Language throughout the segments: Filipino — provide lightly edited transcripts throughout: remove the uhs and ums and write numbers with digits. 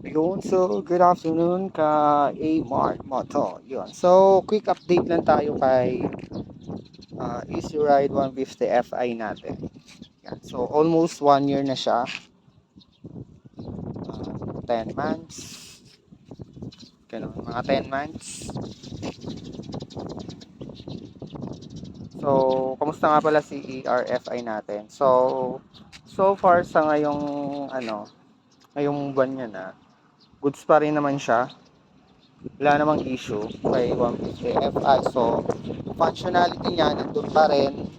Yun, so good afternoon ka A-Mart Moto. Yun. So, quick update lang tayo kay Easy Ride 150 Fi natin. Yan. So, almost 1 year na siya. 10 months. Ganun, mga 10 months. So, kamusta nga pala si ERFI natin? So far sa ngayong buwan niya na, goods pa rin naman siya. Wala namang issue kay 150 Fi. So, functionality niya nandun pa rin.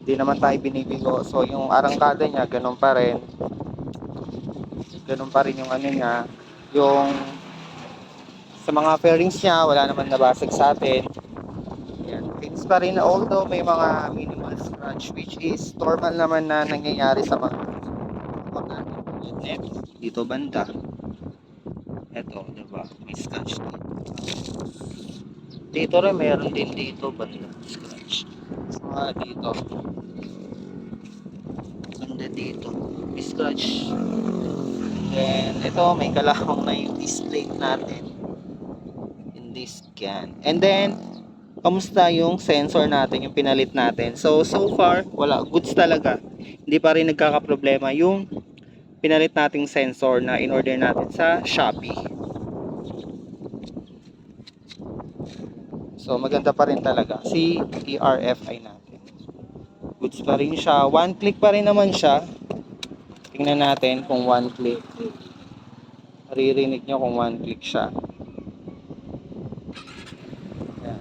Hindi naman tayo binibigo. So, yung arangkada niya, ganun pa rin. Ganun pa rin yung ano niya. Yung sa mga fairings niya, wala naman nabasag sa atin. Yan. Fix pa rin, although may mga minimal scratch, which is normal naman na nangyayari sa mga motor natin. Dito banda. Eto, diba? May scratch dito. Dito rin, meron din dito banda. Scratch. Sa mga dito. Banda dito. May scratch. Then, ito, may kalahong na yung display natin in this scan. And then, kamusta yung sensor natin, yung pinalit natin? So far, wala. Goods talaga. Hindi pa rin nagkakaproblema yung pinalit nating sensor na in-order natin sa Shopee. So, maganda pa rin talaga si ERFI natin. Goods pa rin siya. One click pa rin naman siya. Tingnan natin kung one click. Maririnig nyo kung one click siya. Ayan.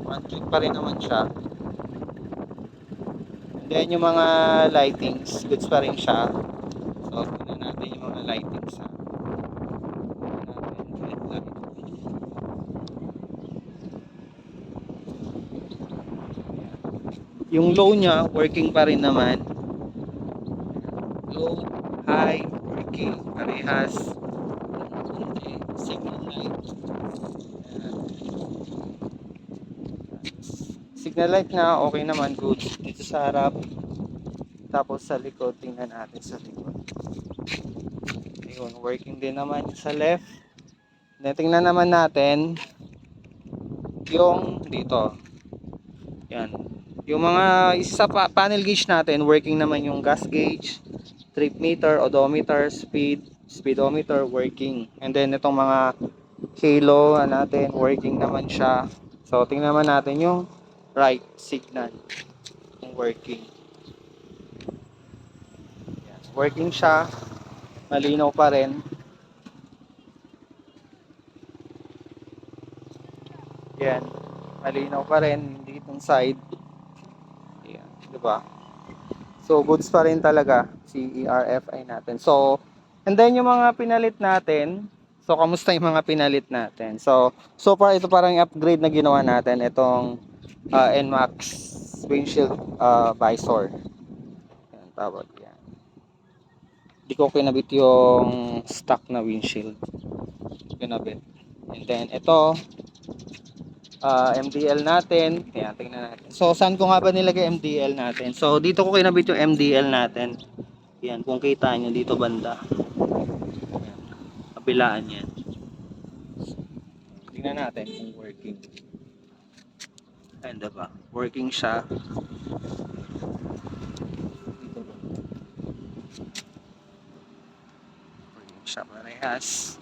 One click pa rin naman siya. And then yung mga lightings, goods pa rin siya. So, tingnan natin yung mga lightings ha. Tingnan natin, headlight. Yung low niya, working pa rin naman. Low, high, working. Parehas. Signal light. Signal light na okay naman, good. Dito sa harap. Tapos sa likod, tingnan natin sa likod. Ayun, working din naman sa left. Then, tingnan naman natin yung dito. Yan. Yung mga isa pa panel gauge natin, working naman yung gas gauge, trip meter, odometer, speedometer working. And then itong mga halo natin, working naman siya. So tingnan naman natin yung right signal, yung working. Yan. Working siya, malinaw pa rin. Yan. Malinaw pa rin ditong side. Yan, 'di ba? So, goods pa rin talaga si ERFI natin. So, and then yung mga pinalit natin. So, kamusta yung mga pinalit natin? So far, ito parang upgrade na ginawa natin. Itong NMAX windshield visor. Yan, tawag yan. Hindi ko kinabit yung stock na windshield. Kinabit. And then, ito, MDL natin. Ayan, tingnan natin. So, saan ko nga ba nilagay MDL natin? So, dito ko kinabit yung MDL natin. Yan, kung kita nyo dito banda. Yan, kabilaan yan. Tingnan natin kung working. Ayan, diba? Working siya. Dito ba? Working siya parehas.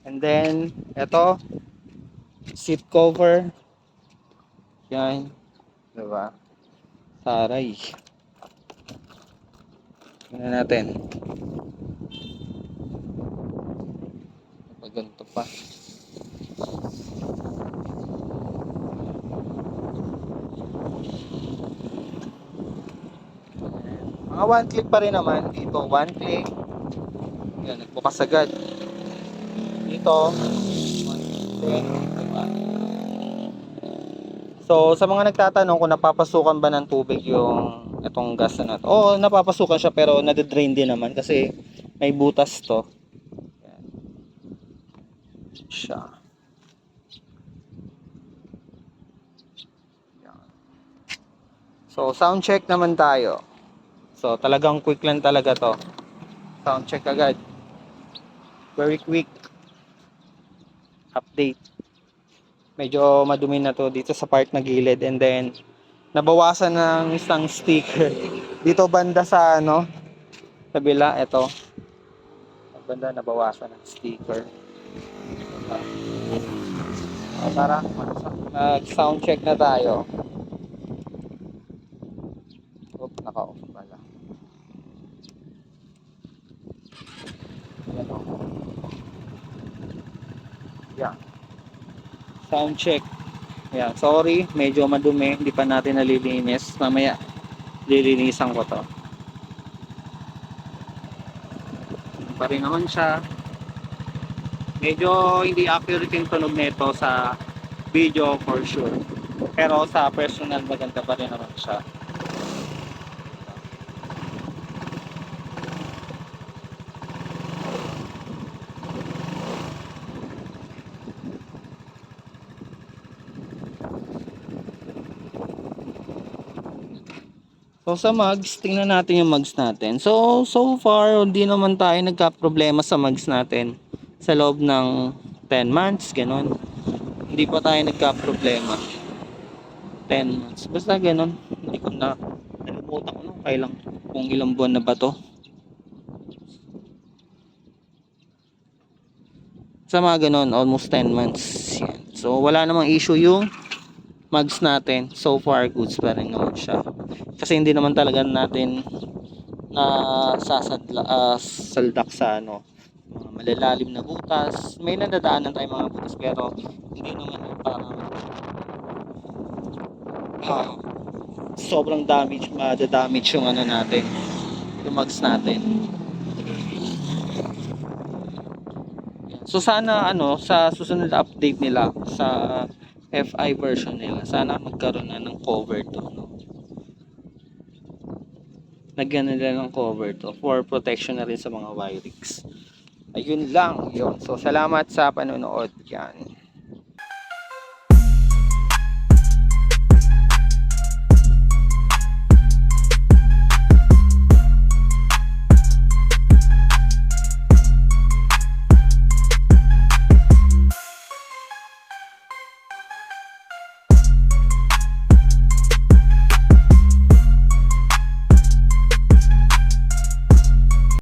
And then, ito, seat cover. Yan. Diba? Taray. Tingnan natin. Pag ganito pa. Mga one click pa rin naman. Dito, one click. Yan, nagbukas agad. Dito, one click. Diba? So, sa mga nagtatanong kung napapasukan ba ng tubig yung itong gas na to. Oo, napapasukan siya pero nade-drain din naman kasi may butas to. Yan. Siya. Yan. So, sound check naman tayo. So, talagang quick lang talaga to. Sound check agad. Very quick update. Medyo madumi na to dito sa part na gilid, and then nabawasan ng isang sticker dito banda sa ano, kabila. Ito banda, nabawasan ng sticker. Tara, mag sound check na tayo. Naka-off pala. Yan, oh. Yeah. Sound check. Yeah, sorry, medyo madumi, hindi pa natin nalilinis. Mamaya lilinisan ko to. Pa rin naman siya. Medyo hindi accurate yung tunog nito sa video for sure. Pero sa personal maganda pa rin naman siya. So sa mugs, tingnan natin yung mugs natin. So far, hindi naman tayo nagka-problema sa mugs natin. Sa loob ng 10 months, ganun. Hindi pa tayo nagka-problema. 10 months. Basta ganun. Hindi ko na nalimutan ko nung kailang kung ilang buwan na ba to. Sa mga ganun, almost 10 months. Yan. So wala namang issue yung mugs natin. So far, goods pa rin naman siya. Kasi hindi naman talaga natin na saldak sa ano, mga malalalim na butas. May nadadaanan tayong mga butas, pero hindi naman yung parang sobrang damage, madadamage yung ano natin, yung mugs natin. So sana ano, sa susunod na update nila sa FI version nila, sana magkaroon na ng cover to, no? Lagyan nila ng cover to for protection na rin sa mga wirings. Ayun lang yun. So salamat sa panonood. Yan.